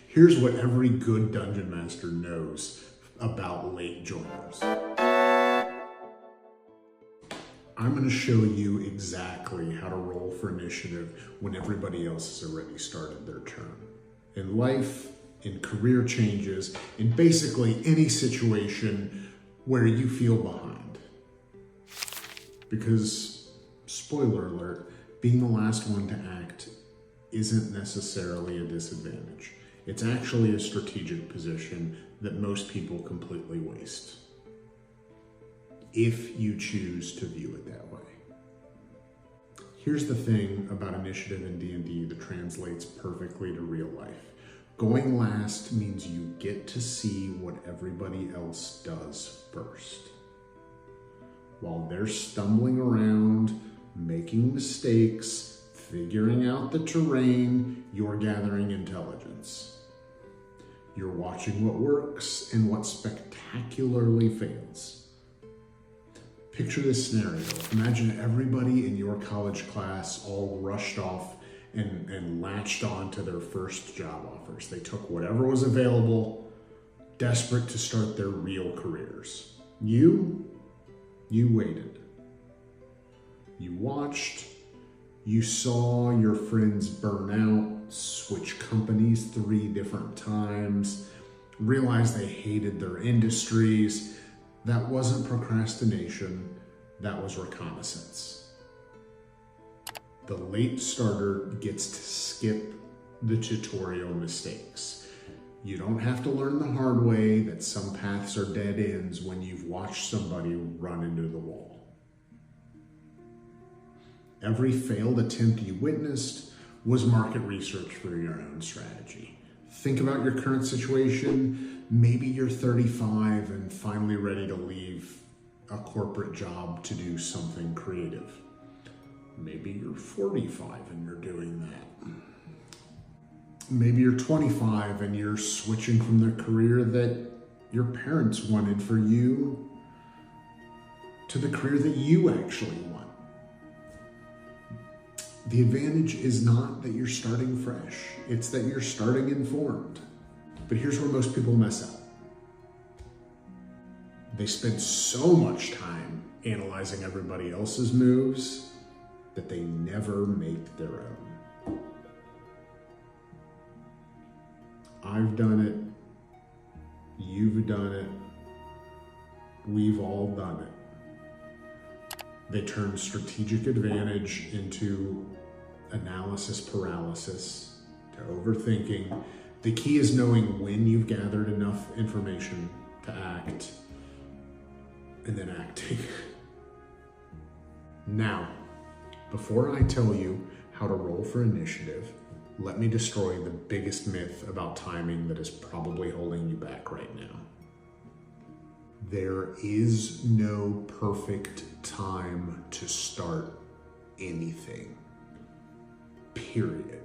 Here's what every good dungeon master knows about late joiners. I'm going to show you exactly how to roll for initiative when everybody else has already started their turn. In life, in career changes, in basically any situation where you feel behind. Because, spoiler alert, being the last one to act isn't necessarily a disadvantage. It's actually a strategic position that most people completely waste, if you choose to view it that way. Here's the thing about initiative in D&D that translates perfectly to real life. Going last means you get to see what everybody else does first. While they're stumbling around, making mistakes, figuring out the terrain, you're gathering intelligence. You're watching what works and what spectacularly fails. Picture this scenario. Imagine everybody in your college class all rushed off and latched on to their first job offers. They took whatever was available, desperate to start their real careers. You waited. You watched. You saw your friends burn out, switch companies 3 different times, realize they hated their industries. That wasn't procrastination, that was reconnaissance. The late starter gets to skip the tutorial mistakes. You don't have to learn the hard way that some paths are dead ends when you've watched somebody run into the wall. Every failed attempt you witnessed was market research for your own strategy. Think about your current situation. Maybe you're 35 and finally ready to leave a corporate job to do something creative. Maybe you're 45 and you're doing that. Maybe you're 25 and you're switching from the career that your parents wanted for you to the career that you actually want. The advantage is not that you're starting fresh, it's that you're starting informed. But here's where most people mess up. They spend so much time analyzing everybody else's moves that they never make their own. I've done it, you've done it, we've all done it. They turn strategic advantage into analysis paralysis, to overthinking. The key is knowing when you've gathered enough information to act, and then acting. Now, before I tell you how to roll for initiative, let me destroy the biggest myth about timing that is probably holding you back right now. There is no perfect time to start anything, period.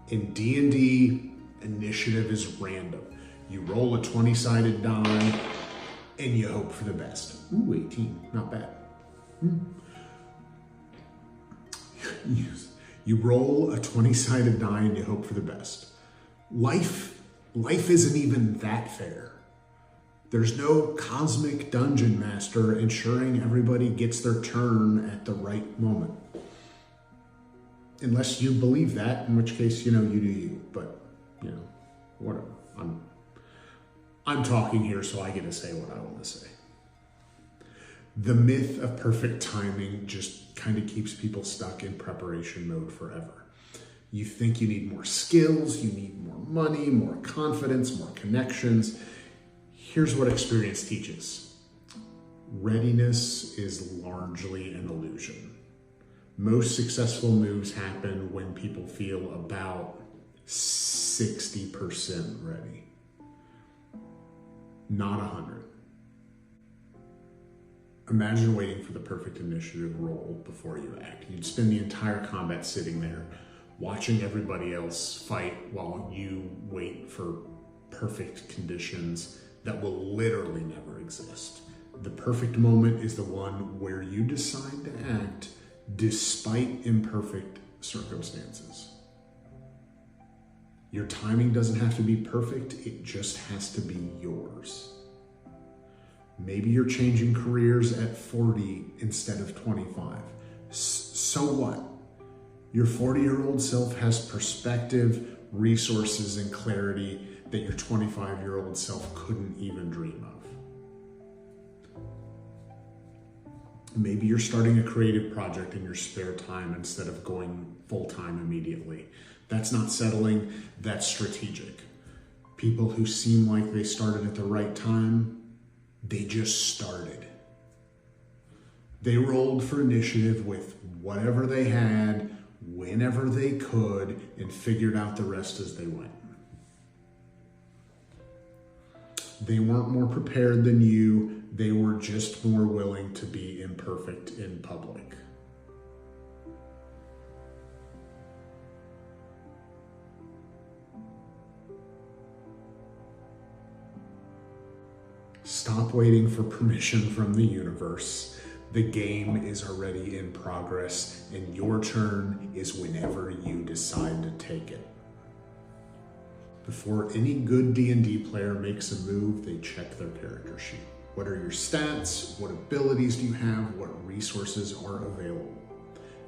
In D&D, initiative is random. You roll a 20-sided die and you hope for the best. Ooh, 18, not bad. You roll a 20-sided die and you hope for the best. Life isn't even that fair. There's no cosmic dungeon master ensuring everybody gets their turn at the right moment. Unless you believe that, in which case, you do you. But, whatever. I'm talking here, so I get to say what I want to say. The myth of perfect timing just kind of keeps people stuck in preparation mode forever. You think you need more skills, you need more money, more confidence, more connections. Here's what experience teaches. Readiness is largely an illusion. Most successful moves happen when people feel about 60% ready, not 100. Imagine waiting for the perfect initiative roll before you act. You'd spend the entire combat sitting there, watching everybody else fight while you wait for perfect conditions that will literally never exist. The perfect moment is the one where you decide to act despite imperfect circumstances. Your timing doesn't have to be perfect, it just has to be yours. Maybe you're changing careers at 40 instead of 25. So what? Your 40-year-old self has perspective, resources, and clarity that your 25-year-old self couldn't even dream of. Maybe you're starting a creative project in your spare time instead of going full-time immediately. That's not settling, that's strategic. People who seem like they started at the right time, they just started. They rolled for initiative with whatever they had, whenever they could, and figured out the rest as they went. They weren't more prepared than you, they were just more willing to be imperfect in public. Stop waiting for permission from the universe. The game is already in progress, and your turn is whenever you decide to take it. Before any good D&D player makes a move, they check their character sheet. What are your stats? What abilities do you have? What resources are available?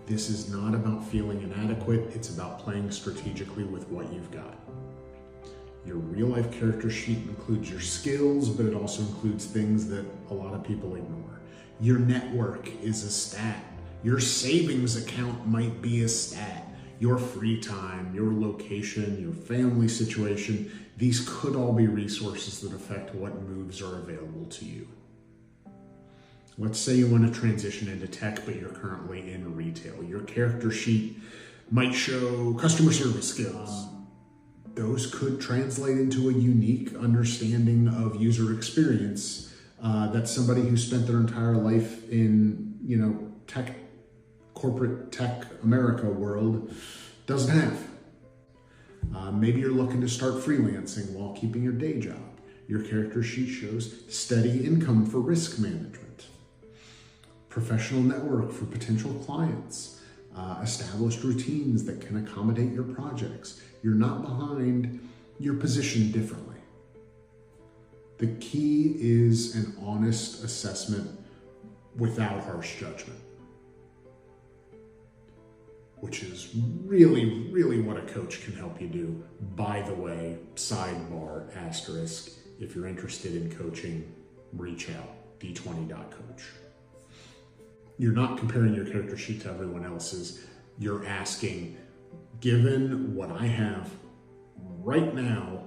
This is not about feeling inadequate, it's about playing strategically with what you've got. Your real life character sheet includes your skills, but it also includes things that a lot of people ignore. Your network is a stat. Your savings account might be a stat. Your free time, your location, your family situation, these could all be resources that affect what moves are available to you. Let's say you want to transition into tech, but you're currently in retail. Your character sheet might show customer service skills. Those could translate into a unique understanding of user experience that somebody who spent their entire life in, tech, corporate tech America world doesn't have. Maybe you're looking to start freelancing while keeping your day job. Your character sheet shows steady income for risk management, professional network for potential clients, established routines that can accommodate your projects. You're not behind, you're positioned differently. The key is an honest assessment without harsh judgment, which is really, really what a coach can help you do. By the way, sidebar, asterisk, if you're interested in coaching, reach out, d20.coach. You're not comparing your character sheet to everyone else's. You're asking, given what I have right now,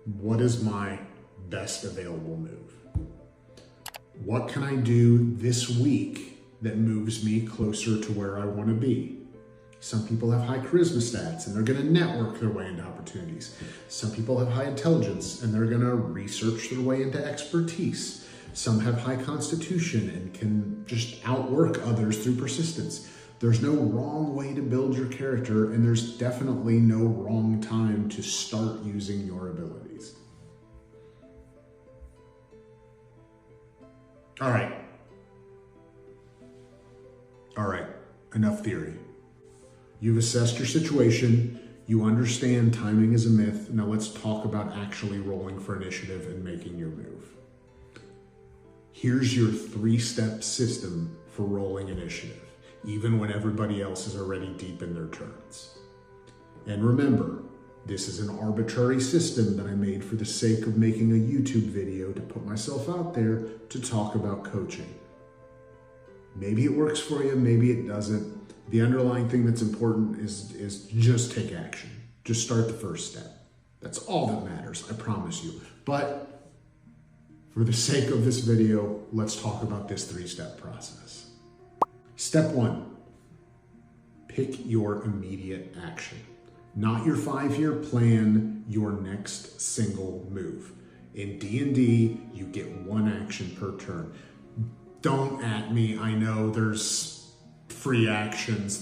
what is my best available move? What can I do this week that moves me closer to where I want to be? Some people have high charisma stats and they're going to network their way into opportunities. Some people have high intelligence and they're going to research their way into expertise. Some have high constitution and can just outwork others through persistence. There's no wrong way to build your character, and there's definitely no wrong time to start using your abilities. All right, enough theory. You've assessed your situation, you understand timing is a myth. Now let's talk about actually rolling for initiative and making your move. Here's your 3-step system for rolling initiative, even when everybody else is already deep in their turns. And remember, this is an arbitrary system that I made for the sake of making a YouTube video to put myself out there to talk about coaching. Maybe it works for you, maybe it doesn't. The underlying thing that's important is just take action. Just start the first step. That's all that matters, I promise you. But for the sake of this video, let's talk about this 3-step process. Step 1, pick your immediate action. Not your 5-year plan, your next single move. In D&D, you get 1 action per turn. Don't at me, I know there's free actions,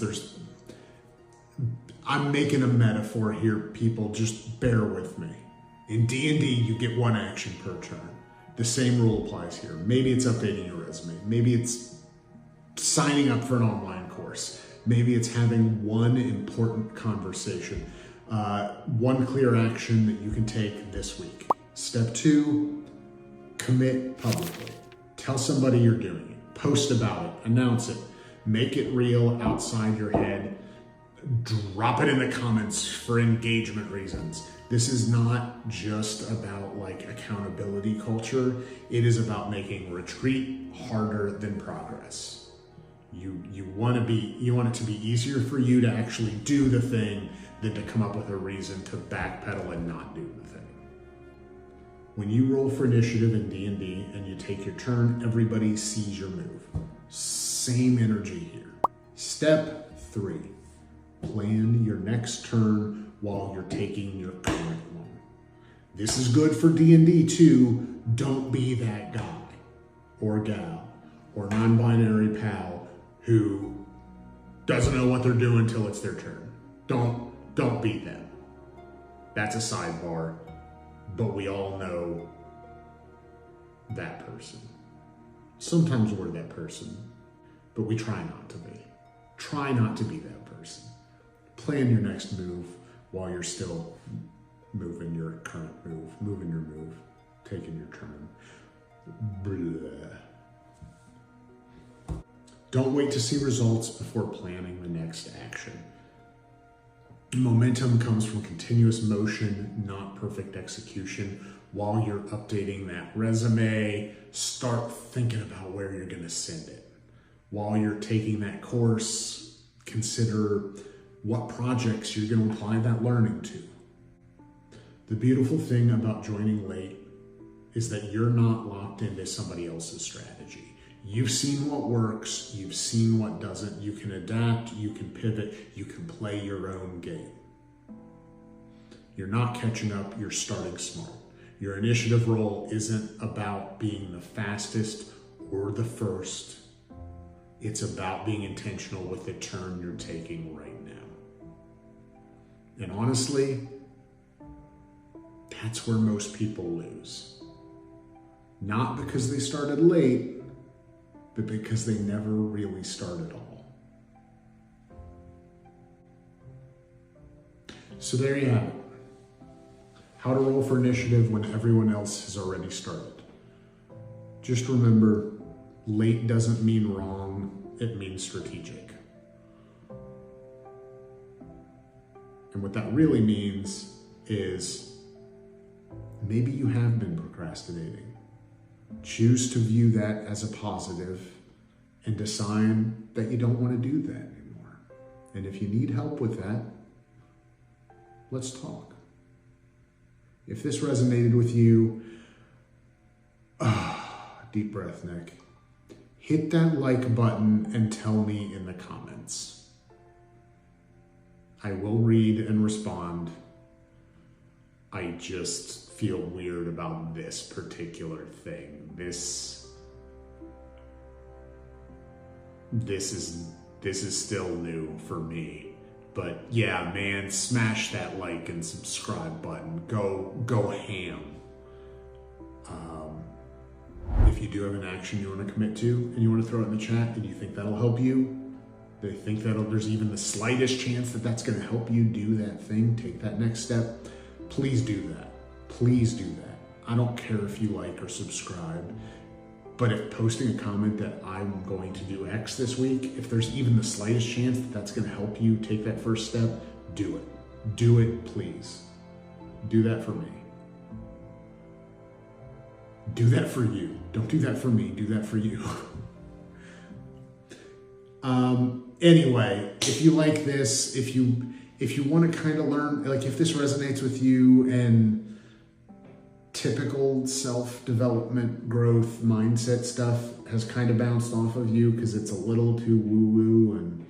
I'm making a metaphor here, people, just bear with me. In D&D, you get one action per turn. The same rule applies here. Maybe it's updating your resume. Maybe it's signing up for an online course. Maybe it's having one important conversation. One clear action that you can take this week. Step 2, commit publicly. Tell somebody you're doing it. Post about it. Announce it. Make it real outside your head. Drop it in the comments for engagement reasons. This is not just about like accountability culture. It is about making retreat harder than progress. You want it to be easier for you to actually do the thing than to come up with a reason to backpedal and not do the thing. When you roll for initiative in D&D and you take your turn, everybody sees your move. Same energy here. Step 3, plan your next turn while you're taking your current one. This is good for D&D too. Don't be that guy or gal or non-binary pal who doesn't know what they're doing until it's their turn. Don't be them. That's a sidebar, but we all know that person. Sometimes we're that person, but we try not to be. Try not to be that person. Plan your next move while you're still moving your current move, moving your move, taking your turn. Blah. Don't wait to see results before planning the next action. Momentum comes from continuous motion, not perfect execution. While you're updating that resume, start thinking about where you're going to send it. While you're taking that course, consider what projects you're going to apply that learning to. The beautiful thing about joining late is that you're not locked into somebody else's strategy. You've seen what works, you've seen what doesn't. You can adapt, you can pivot, you can play your own game. You're not catching up, you're starting smart. Your initiative roll isn't about being the fastest or the first. It's about being intentional with the turn you're taking right now. And honestly, that's where most people lose. Not because they started late, but because they never really start at all. So there you have it. How to roll for initiative when everyone else has already started. Just remember, late doesn't mean wrong, it means strategic. And what that really means is maybe you have been procrastinating. Choose to view that as a positive and decide that you don't want to do that anymore. And if you need help with that, let's talk. If this resonated with you, deep breath, Nick. Hit that like button and tell me in the comments. I will read and respond. I just feel weird about this particular thing. This is still new for me. But yeah, man, smash that like and subscribe button. Go ham. If you do have an action you want to commit to and you want to throw it in the chat and you think that'll help you, they think that there's even the slightest chance that that's going to help you do that thing, take that next step, please do that. Please do that. I don't care if you like or subscribe, but if posting a comment that I'm going to do X this week, if there's even the slightest chance that that's going to help you take that first step, do it. Do it, please. Do that for me. Do that for you. Don't do that for me. Do that for you. Anyway, if you like this, if you want to kind of learn, like if this resonates with you and typical self-development growth mindset stuff has kind of bounced off of you because it's a little too woo-woo and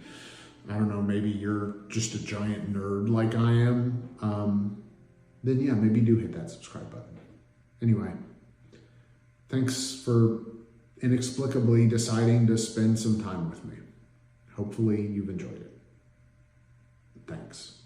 I don't know, maybe you're just a giant nerd like I am, then yeah, maybe do hit that subscribe button. Anyway, thanks for inexplicably deciding to spend some time with me. Hopefully you've enjoyed it. Thanks.